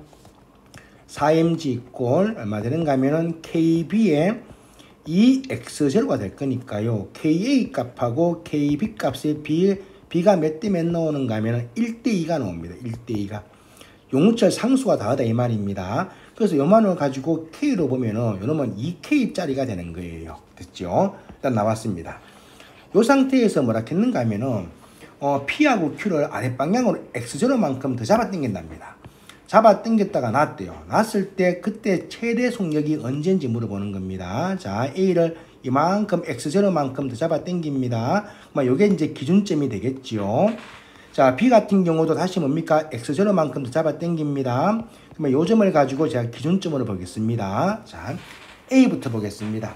얼마 되는가 하면은 kb의 EX0가 될 거니까요. KA 값하고 KB 값의 B가 몇 대 몇 나오는가 하면 1대2가 나옵니다. 1대2가. 용우철 상수가 다르다 이 말입니다. 그래서 요만을 가지고 K로 보면은 요놈은 2K짜리가 되는 거예요. 됐죠? 일단 나왔습니다. 요 상태에서 뭐라 했는가 하면은 P하고 Q를 아랫방향으로 X0만큼 더 잡아 당긴답니다. 잡아 당겼다가 놨대요. 놨을 때 그때 최대 속력이 언제인지 물어보는 겁니다. 자, A를 이만큼 X0만큼 더 잡아 당깁니다. 요게 이제 기준점이 되겠죠. 자, B 같은 경우도 다시 뭡니까? X0만큼 더 잡아 당깁니다. 그러면 요 점을 가지고 제가 기준점으로 보겠습니다. 자, A부터 보겠습니다.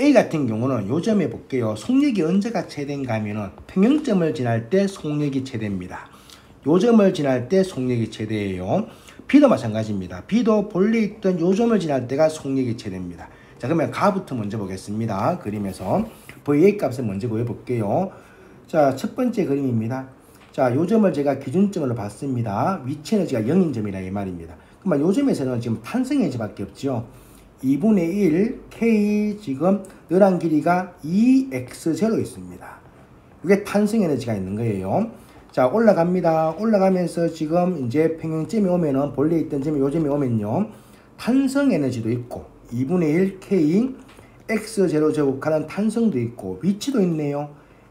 A 같은 경우는 요 점에 볼게요. 속력이 언제가 최대인가 하면은 평형점을 지날 때 속력이 최대입니다. 요 점을 지날 때 속력이 최대예요. B도 마찬가지입니다. B도 본래 있던 요 점을 지날 때가 속력이 최대입니다. 자, 그러면 가부터 먼저 보겠습니다. 그림에서 VA 값을 먼저 구해볼게요. 자, 첫 번째 그림입니다. 자, 요 점을 제가 기준점으로 봤습니다. 위치 에너지가 0인 점이라 이 말입니다. 그러면 요 점에서는 지금 탄성 에너지밖에 없죠. 2분의 1 K 지금 늘한 길이가 2X0 있습니다. 이게 탄성 에너지가 있는 거예요. 자, 올라갑니다. 올라가면서 지금 이제 평형점이 오면은 본래 있던 점이 요 점이 오면요. 탄성 에너지도 있고 2분의 1 K X0 제곱하는 탄성도 있고 위치도 있네요.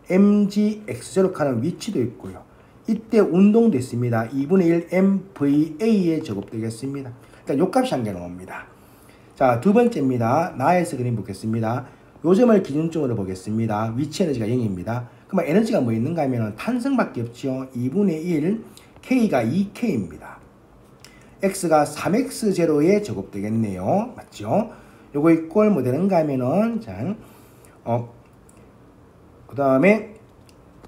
mg X0 하는 위치도 있고요. 이때 운동도 있습니다. 2분의 1 MVA에 제곱되겠습니다. 일단 요 값이 한 개 나옵니다. 자, 두 번째입니다. 나에서 그림 보겠습니다. 요 점을 기준점으로 보겠습니다. 위치 에너지가 0입니다. 그러면 에너지가 뭐 있는가 하면 탄성밖에 없죠. 2분의 1 K가 2K입니다. X가 3X0에 제곱되겠네요. 맞죠? 요거 이꼴 뭐 되는가 하면은 자, 그 다음에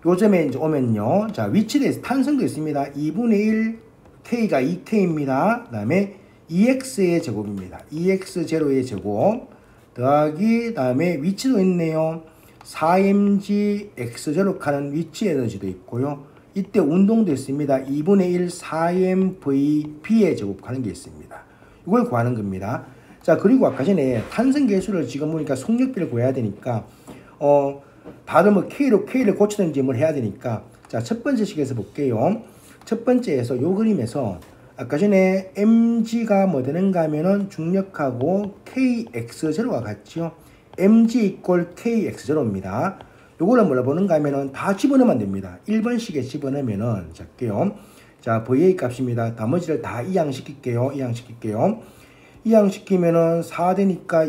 요 점에 이제 오면요. 자, 위치에 대해서 탄성도 있습니다. 2분의 1 K가 2K입니다. 그 다음에 2X의 제곱입니다. 2X0의 제곱 더하기 다음에 위치도 있네요. 4mg X0 하는 위치 에너지도 있고요. 이때 운동도 있습니다. 2분의 1 4mVB의 제곱하는 게 있습니다. 이걸 구하는 겁니다. 자, 그리고 아까 전에 탄성 계수를 지금 보니까 속력비를 구해야 되니까 다들 뭐 K를 고치든지 뭘 해야 되니까 자, 첫 번째 식에서 볼게요. 첫 번째에서 요 그림에서 아까 전에 mg가 뭐 되는가 하면은 중력하고 kx0가 같죠. mg = kx0입니다. 요거를 뭐라 보는가 하면은 다 집어넣으면 됩니다. 1번식에 집어넣으면은 잘게요. 자, VA 값입니다. 나머지를 다 이항시킬게요. 이항시키면은 4 되니까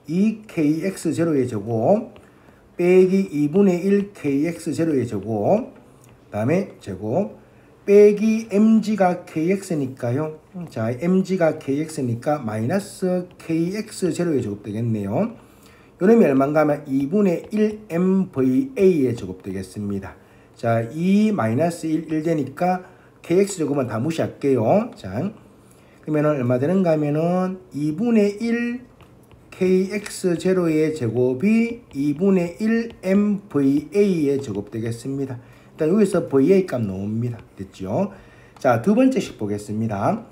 2kx0의 제곱 빼기 2분의 1 kx0의 제곱 다음에 제곱 빼기 mg가 kx니까요. 자, mg가 kx니까 마이너스 kx0의 제곱 되겠네요. 요놈이 얼마인가 하면 2분의 1 mva의 제곱 되겠습니다. 자, 2 마이너스 1 되니까 kx 제곱은 다 무시할게요. 자, 그러면 얼마 되는가 하면은 2분의 1 kx0의 제곱이 2분의 1 mva의 제곱 되겠습니다. 일단 여기서 VA 값 나옵니다. 됐죠? 자, 두 번째씩 보겠습니다.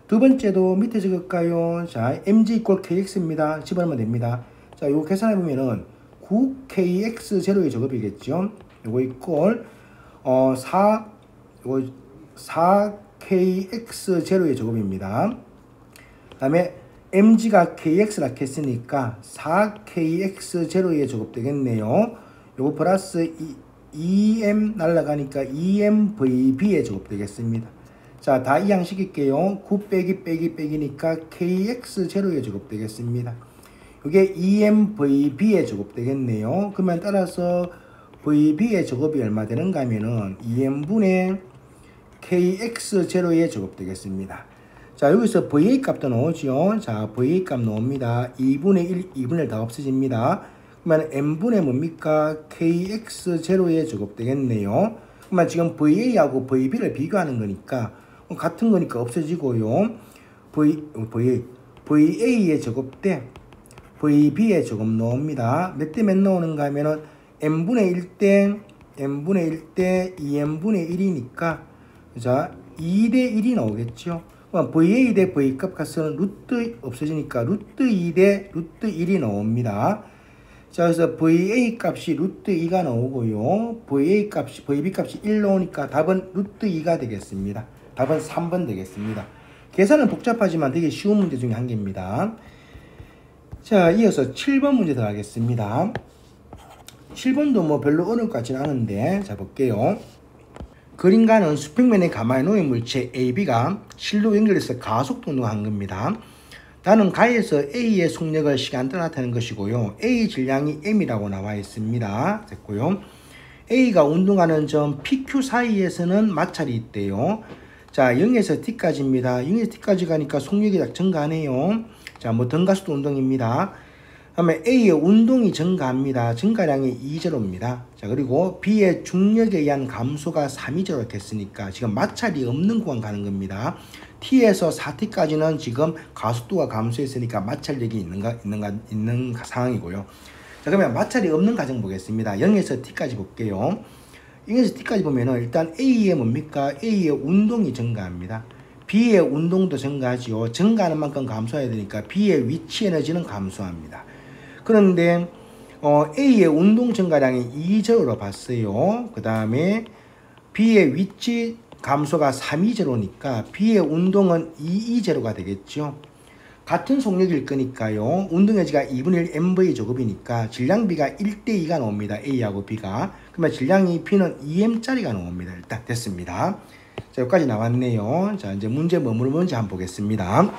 두 번째도 밑에 적을까요? 자, mg = kx입니다. 집어넣으면 됩니다. 자, 요거 계산해 보면은 9kx0의 제곱이겠죠? 요거 이꼴 4kx0의 제곱입니다. 그 다음에 mg가 kx라 했으니까 4kx0의 제곱 되겠네요. 요거 플러스 2m 날라가니까 2mvb의 제곱 되겠습니다. 자, 다 이항시킬게요. 9 빼기니까 kx0의 제곱 되겠습니다. 이게 EMVB의 제곱 되겠네요. 그러면 따라서 VB의 제곱이 얼마 되는가 하면은 2n분의 KX0의 제곱 되겠습니다. 자, 여기서 VA 값도 나오죠. 자, VA 값 나옵니다. 2분의 1, 2분의 1 다 없어집니다. 그러면 n분의 뭡니까? KX0의 제곱 되겠네요. 그러면 지금 VA하고 VB를 비교하는 거니까 같은 거니까 없어지고요. VA의 제곱 대 VB의 제곱 나옵니다. 몇 대 몇 나오는가 하면은 n분의 1 대 2n분의 1이니까 자 2대 1이 나오겠죠. VA 대 V 값 값은 루트 없어지니까 루트 2 대 루트 1이 나옵니다. 자, 그래서 VA 값이 루트 2가 나오고요. VB 값이 1 나오니까 답은 루트 2가 되겠습니다. 답은 3번 되겠습니다. 계산은 복잡하지만 되게 쉬운 문제 중에 한 개입니다. 자, 이어서 7번 문제 들어가겠습니다. 7번도 뭐 별로 어려울 것 같지는 않은데, 자, 볼게요. 그림과는 수평면에 가만히 놓인 물체 AB가 실로 연결해서 가속도 운동한 겁니다. 나는 가에서 A의 속력을 시간대로 나타내는 것이고요. A 질량이 M이라고 나와 있습니다. 됐고요. A가 운동하는 점 PQ 사이에서는 마찰이 있대요. 자, 0에서 T까지입니다. 0에서 T까지 가니까 속력이 약 증가하네요. 자, 뭐 등가속도 운동입니다. 그다음에 A의 운동이 증가합니다. 증가량이 2제로입니다. 자, 그리고 B의 중력에 의한 감소가 3이제로 됐으니까 지금 마찰이 없는 구간 가는 겁니다. T에서 4T까지는 지금 가속도가 감소했으니까 마찰력이 있는 상황이고요. 자, 그러면 마찰이 없는 과정 보겠습니다. 0에서 T까지 볼게요. 0에서 T까지 보면은 일단 A의 뭡니까? A의 운동이 증가합니다. B의 운동도 증가하지요. 증가하는 만큼 감소해야 되니까 B의 위치 에너지는 감소합니다. 그런데 A의 운동 증가량이 2제로로 봤어요. 그 다음에 B의 위치 감소가 320니까 B의 운동은 220가 되겠죠. 같은 속력일 거니까요. 운동에너지가 2분의 1 mv 제곱이니까 질량비가 1대2가 나옵니다. A하고 B가. 그러면 질량이 B는 2m짜리가 나옵니다. 일단 됐습니다. 자, 여기까지 나왔네요. 자, 이제 문제 뭐 물어보는지 한번 보겠습니다.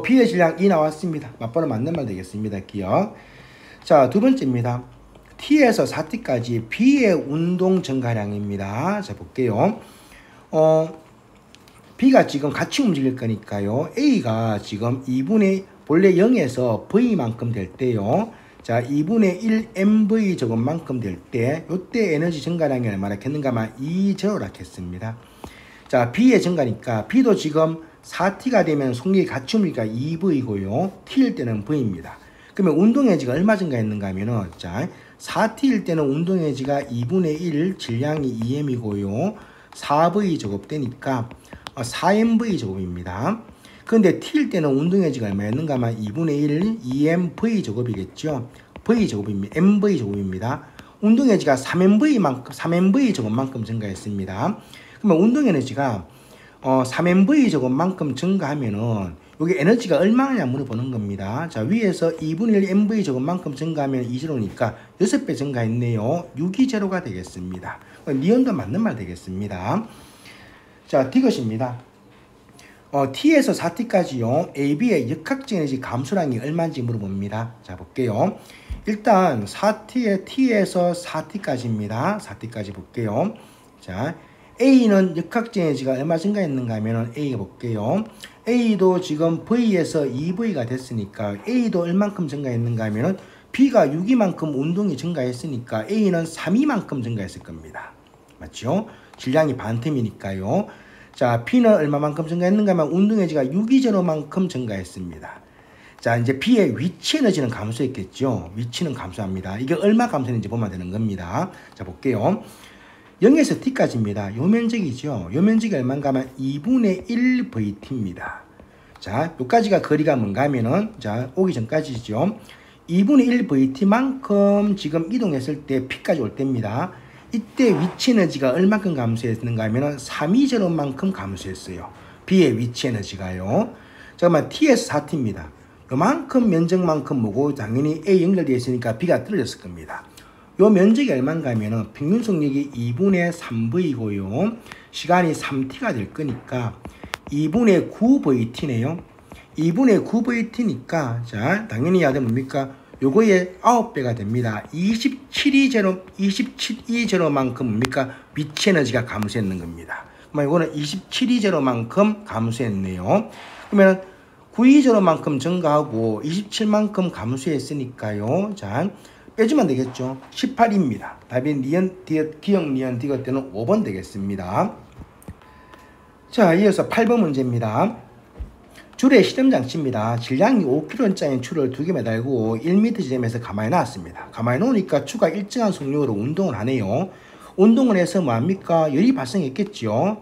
B의 질량 2 나왔습니다. 맞바로 맞는 말 되겠습니다. 기억. 자, 두 번째입니다. T에서 4T까지 B의 운동 증가량입니다. 자, 볼게요. B가 지금 같이 움직일 거니까요. A가 지금 본래 0에서 V만큼 될 때요. 자, 2분의 1 mv 제곱만큼 될 때, 요때 에너지 증가량이 얼마나 겠는가만 2제로라 겠습니다. 자, B의 증가니까 B도 지금 4T가 되면 속력이 같이 움직이니까 2V고요. T일 때는 V입니다. 그러면 운동에너지가 얼마 증가했는가 하면은, 자, 4T일 때는 운동에너지가 2분의 1 질량이 2m이고요. 4V 제곱 되니까 4mv 제곱입니다. 그런데 T일 때는 운동에너지가 얼마였는가 하면 2분의 1 2mv 제곱이겠죠. V 제곱입니다. mv 제곱입니다. 운동에너지가 3mv 제곱만큼 증가했습니다. 그러면 운동에너지가 3mv 제곱만큼 증가하면은 여기 에너지가 얼마냐 물어보는 겁니다. 자, 위에서 2분의 1 mv 제곱만큼 증가하면 2제로니까 6배 증가했네요. 620가 되겠습니다. 니온도 맞는 말 되겠습니다. 자, D것입니다. T에서 4T까지요. AB의 역학적 에너지 감소량이 얼마인지 물어봅니다. 자, 볼게요. 일단 T에서 4T까지입니다. 4T까지 볼게요. 자, A는 역학적 에너지가 얼마 증가했는가 하면 A가 볼게요. A도 지금 V에서 2V가 됐으니까 A도 얼만큼 증가했는가 하면 B가 6이만큼 운동이 증가했으니까 A는 3이만큼 증가했을 겁니다. 맞죠? 질량이 반틈이니까요. 자, B는 얼마만큼 증가했는가 하면 운동에너지가 620만큼 증가했습니다. 자, 이제 B의 위치 에너지는 감소했겠죠. 위치는 감소합니다. 이게 얼마 감소했는지 보면 되는 겁니다. 자, 볼게요. 0에서 T까지입니다. 요 면적이죠. 요 면적이 얼마인가 하면 2분의 1 VT입니다. 자, 요까지가 거리가 뭔가 하면은, 자, 오기 전까지죠. 2분의 1 VT만큼 지금 이동했을 때 P까지 올 때입니다. 이때 위치 에너지가 얼마큼 감소했는가 하면은 320만큼 감소했어요. B의 위치 에너지가요. 잠깐만, T에서 4T입니다. 요만큼 면적만큼 뭐고 당연히 A 연결되어 있으니까 B가 떨어졌을 겁니다. 요 면적이 얼마인가 하면은 평균 속력이 2분의 3V고요. 시간이 3T가 될 거니까 2분의 9VT네요. 2분의 9vt니까 자 당연히 야돼 뭡니까? 요거의 9배가 됩니다. 2720만큼 뭡니까? 위치 에너지가 감소했는 겁니다. 그러면 이거는 2720만큼 감소했네요. 그러면 920만큼 증가하고 27만큼 감소했으니까요. 자 빼주면 되겠죠. 18입니다. 답이 니은, 디귿, 기역, 니은, 디귿 때는 5번 되겠습니다. 자, 이어서 8번 문제입니다. 줄의 실험장치입니다. 질량이 5kg짜리 줄을 2개 매달고 1m 지점에서 가만히 놨습니다. 가만히 놓으니까 추가 일정한 속력으로 운동을 하네요. 운동을 해서 뭐합니까? 열이 발생했겠죠.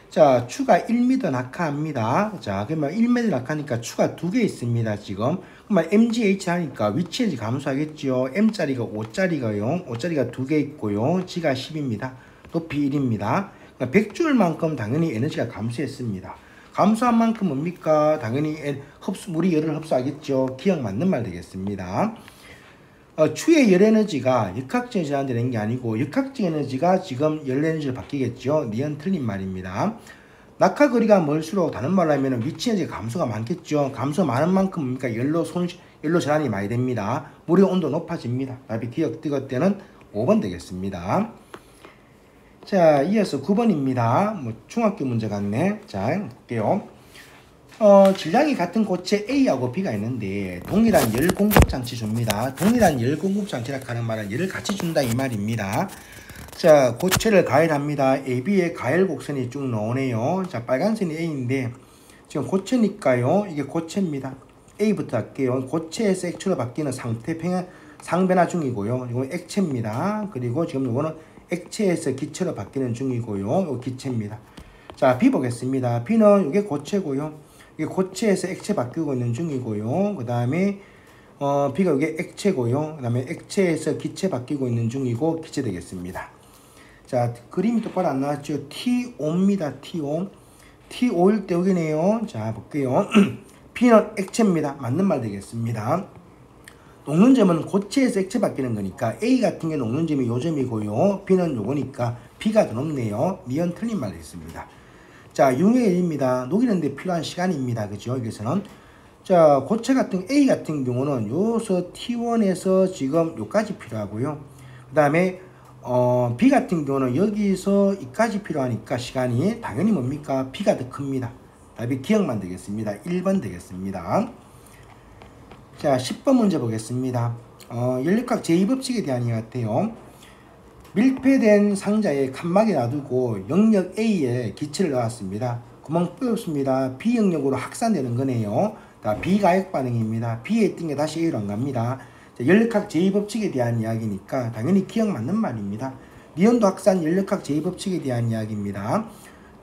자, 추가 1m 낙하합니다. 자, 그러면 1m 낙하니까 추가 2개 있습니다, 지금. 그러면 mgh 하니까 위치에지 감소하겠죠. m짜리가 5짜리가요. 5짜리가 2개 있고요. g가 10입니다. 높이 1입니다. 그러니까 100줄만큼 당연히 에너지가 감소했습니다. 감소한 만큼 뭡니까? 당연히 물이 열을 흡수하겠죠. 기억 맞는 말 되겠습니다. 추의 열 에너지가 역학적인 전환되는 게 아니고 역학적 에너지가 지금 열 에너지로 바뀌겠죠. 니은 틀린 말입니다. 낙하 거리가 멀수록 다른 말로 하면 위치 에너지 감소가 많겠죠. 감소 많은 만큼 뭡니까? 열로 전환이 많이 됩니다. 물의 온도 높아집니다. 답이 기억 디귿 때는 5번 되겠습니다. 자, 이어서 9번입니다. 뭐 중학교 문제 같네. 자, 볼게요. 질량이 같은 고체 A하고 B가 있는데 동일한 열 공급 장치 줍니다. 동일한 열 공급 장치라 하는 말은 열을 같이 준다 이 말입니다. 자, 고체를 가열합니다. AB의 가열 곡선이 쭉 나오네요. 자, 빨간 선이 A인데 지금 고체니까요. 이게 고체입니다. A부터 할게요. 고체에서 액체로 바뀌는 상변화 중이고요. 이건 액체입니다. 그리고 지금 이거는 액체에서 기체로 바뀌는 중이고요. 요 기체입니다. 자, B 보겠습니다. B는 이게 고체고요. 이게 고체에서 액체 바뀌고 있는 중이고요. 그 다음에 B가 이게 액체고요. 그 다음에 액체에서 기체 바뀌고 있는 중이고 기체 되겠습니다. 자, 그림이 똑바로 안 나왔죠. T5입니다. T5. T5일 때 여기네요. 자, 볼게요. B는 액체입니다. 맞는 말 되겠습니다. 녹는 점은 고체에서 액체 바뀌는 거니까 A 같은 경우 녹는 점이 요 점이고요. B는 요거니까 B가 더 높네요. 니은 틀린 말 있습니다. 자, 융의 일입니다. 녹이는데 필요한 시간입니다. 그죠? 여기서는. 자, 고체 같은 A 같은 경우는 요서 T1에서 지금 요까지 필요하고요. 그 다음에 B 같은 경우는 여기서 이까지 필요하니까 시간이 당연히 뭡니까? B가 더 큽니다. 답이 기억만 되겠습니다. 1번 되겠습니다. 자, 10번 문제 보겠습니다. 연력학 제2법칙에 대한 이야기 같아요. 밀폐된 상자에 칸막이 놔두고 영역 A에 기체를 넣었습니다. 구멍 뚫었습니다. B 영역으로 확산되는 거네요. 비가역 반응입니다. B에 있던 게 다시 A로 안 갑니다. 자, 연력학 제2법칙에 대한 이야기니까 당연히 기억 맞는 말입니다. 니온도 확산 연력학 제2법칙에 대한 이야기입니다.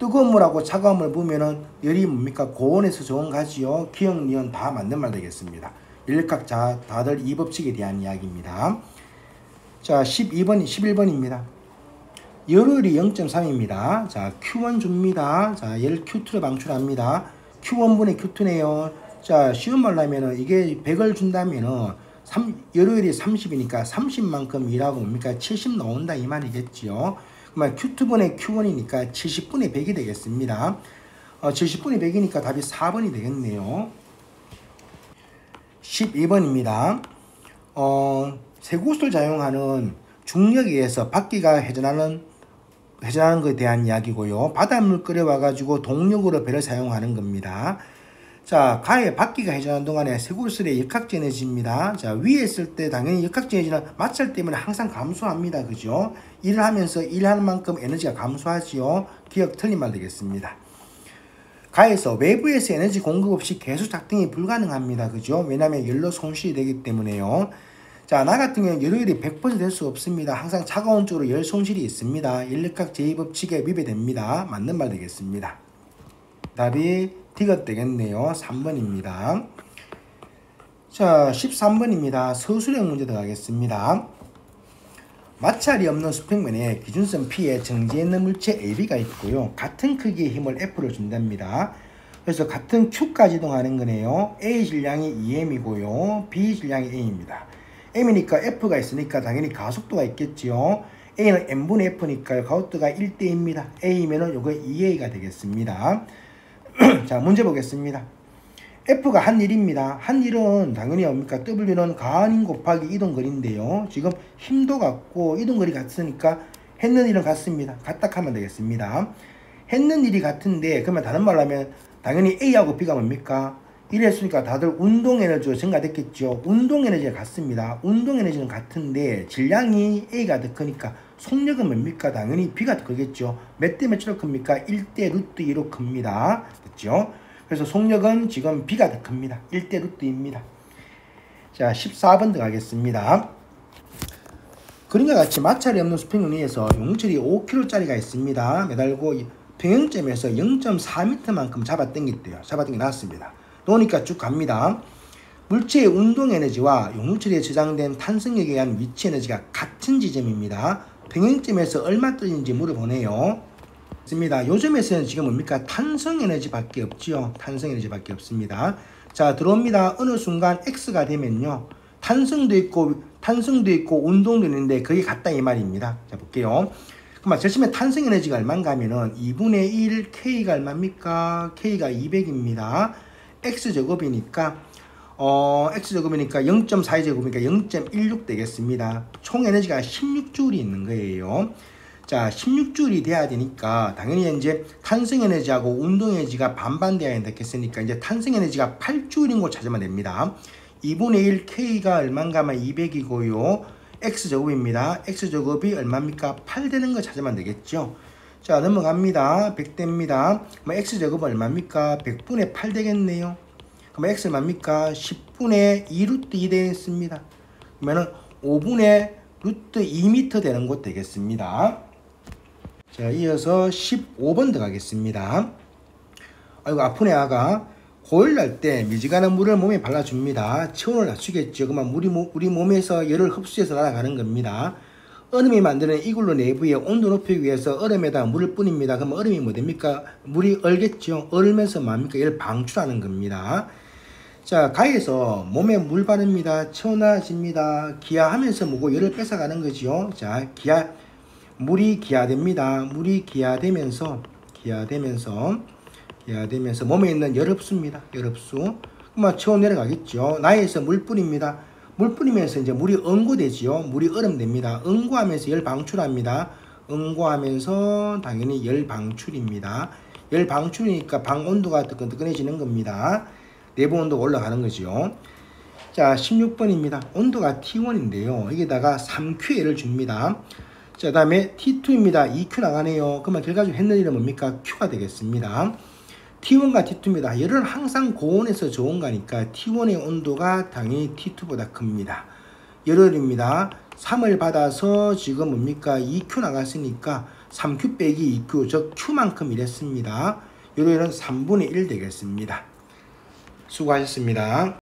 뜨거운 물하고 차가운 물 보면은 열이 뭡니까? 고온에서 저온 가지요. 기억, 니온 다 맞는 말 되겠습니다. 연력학 다들 이 법칙에 대한 이야기입니다. 자, 11번입니다. 열효율이 0.3입니다. 자, Q1 줍니다. 자, 열 Q2를 방출합니다. Q1분의 Q2네요. 자, 쉬운 말로 하면은 이게 100을 준다면은 열효율이 30이니까 30만큼 일하고 뭡니까? 70 나온다 이 말이겠지요. 그러면 Q2분의 Q1이니까 70분의 100이 되겠습니다. 70분의 100이니까 답이 4번이 되겠네요. 12번입니다. 쇠구슬을 사용하는 중력에 의해서 바퀴가 회전하는 것에 대한 이야기고요. 바닷물 끓여와가지고 동력으로 배를 사용하는 겁니다. 자, 가에 바퀴가 회전하는 동안에 쇠구슬의 역학적 에너지입니다. 자, 위에 있을 때 당연히 역학적 에너지는 마찰 때문에 항상 감소합니다. 그죠? 일을 하면서 일하는 만큼 에너지가 감소하지요. 기억 틀린 말 되겠습니다. 가에서 외부에서 에너지 공급 없이 계속 작동이 불가능합니다. 그죠? 왜냐하면 열로 손실이 되기 때문에요. 자, 나 같은 경우는 열효율이 100% 될 수 없습니다. 항상 차가운 쪽으로 열 손실이 있습니다. 연력학 제2법칙에 위배됩니다. 맞는 말 되겠습니다. 답이 디귿 되겠네요. 3번입니다. 자, 13번입니다. 서술형 문제 들어가겠습니다. 마찰이 없는 수평면에 기준선 P에 정지해 있는 물체 AB가 있고요. 같은 크기의 힘을 F를 준답니다. 그래서 같은 Q까지 이동하는 거네요. A 질량이 2m이고요. B 질량이 A입니다. M이니까 F가 있으니까 당연히 가속도가 있겠지요. A는 M분의 F니까 가속도가 1대입니다. A면은 요거 2A가 되겠습니다. 자, 문제 보겠습니다. F가 한 일입니다. 한 일은 당연히 뭡니까? W는 가한인 곱하기 이동거리인데요. 지금 힘도 같고 이동거리 같으니까 했는 일은 같습니다. 같다 하면 되겠습니다. 했는 일이 같은데 그러면 다른 말로 하면 당연히 A하고 B가 뭡니까? 이랬으니까 다들 운동에너지로 증가됐겠죠. 운동에너지가 같습니다. 운동에너지는 같은데 질량이 A가 더 크니까 속력은 뭡니까? 당연히 B가 더 크겠죠. 몇 대 몇으로 큽니까? 1대 루트 2로 큽니다. 됐죠? 그래서 속력은 지금 B가 더 큽니다. 1대 루트 2입니다. 자, 14번 들어가겠습니다. 그림과 같이 마찰이 없는 수평 위에서 용철이 5kg짜리가 있습니다. 매달고 평형점에서 0.4m만큼 잡아 당겼대요. 잡아 당겨 놨습니다. 놓으니까 쭉 갑니다. 물체의 운동 에너지와 용철에 저장된 탄성력에 의한 위치 에너지가 같은 지점입니다. 평형점에서 얼마 떨어진지 물어보네요. 있습니다. 요점에서는 지금 뭡니까? 탄성 에너지밖에 없지요. 탄성 에너지밖에 없습니다. 자, 들어옵니다. 어느 순간 X가 되면요. 탄성도 있고 운동도 있는데 그게 같다 이 말입니다. 자, 볼게요. 그럼 절심의 탄성 에너지가 얼마인가 하면은 2분의 1 K가 얼마입니까? K가 200입니다. X제곱이니까 X제곱이니까 0.42제곱이니까 0.16 되겠습니다. 총 에너지가 16J이 있는 거예요. 자, 16J이 돼야 되니까 당연히 이제 탄성 에너지하고 운동 에너지가 반반 돼야 된다 했으니까 이제 탄성 에너지가 8J인 걸 찾으면 됩니다. 2분의 1 K가 얼마인가 하면 200이고요. X제곱입니다. X제곱이 얼마입니까? 8 되는 거 찾으면 되겠죠. 자, 넘어갑니다. 100 됩니다. 그럼 X제곱은 얼마입니까? 100분의 8 되겠네요. 그럼 X 얼마입니까? 10분의 2 루트 2 되겠습니다. 그러면은 5분의 루트 2m 되는 곳 되겠습니다. 자, 이어서 15번 들어가겠습니다. 아이고, 아프네, 아가. 고열 날 때 미지근한 물을 몸에 발라줍니다. 체온을 낮추겠죠. 그러면 우리 몸에서 열을 흡수해서 날아가는 겁니다. 얼음이 만드는 이글루 내부의 온도 높이기 위해서 얼음에다 물을 뿌립니다. 그러면 얼음이 뭐 됩니까? 물이 얼겠죠. 얼면서 뭡니까? 열을 방출하는 겁니다. 자, 가에서 몸에 물 바릅니다. 체온화집니다. 기하하면서 뭐고 열을 뺏어가는 거죠. 자, 물이 기하됩니다. 물이 기하되면서 몸에 있는 열 흡수입니다. 열 흡수. 그러면 체온 내려가겠죠. 나에서 물 뿌립니다. 물 뿌리면서 이제 물이 응고되지요. 물이 얼음 됩니다. 응고하면서 열 방출합니다. 응고하면서 당연히 열 방출입니다. 열 방출이니까 방 온도가 뜨끈뜨끈해지는 겁니다. 내부 온도가 올라가는 거죠. 자, 16번입니다. 온도가 T1인데요. 여기다가 3Q를 줍니다. 자, 그 다음에 T2입니다. 2Q 나가네요. 그러면 결과적으로 했는 일은 뭡니까? Q가 되겠습니다. T1과 T2입니다. 열은 항상 고온에서 저온 거니까 T1의 온도가 당연히 T2보다 큽니다. 열흘입니다. 3을 받아서 지금 뭡니까? 2Q 나갔으니까 3Q 빼기 2Q, 즉 Q만큼 일했습니다. 열흘은 3분의 1 되겠습니다. 수고하셨습니다.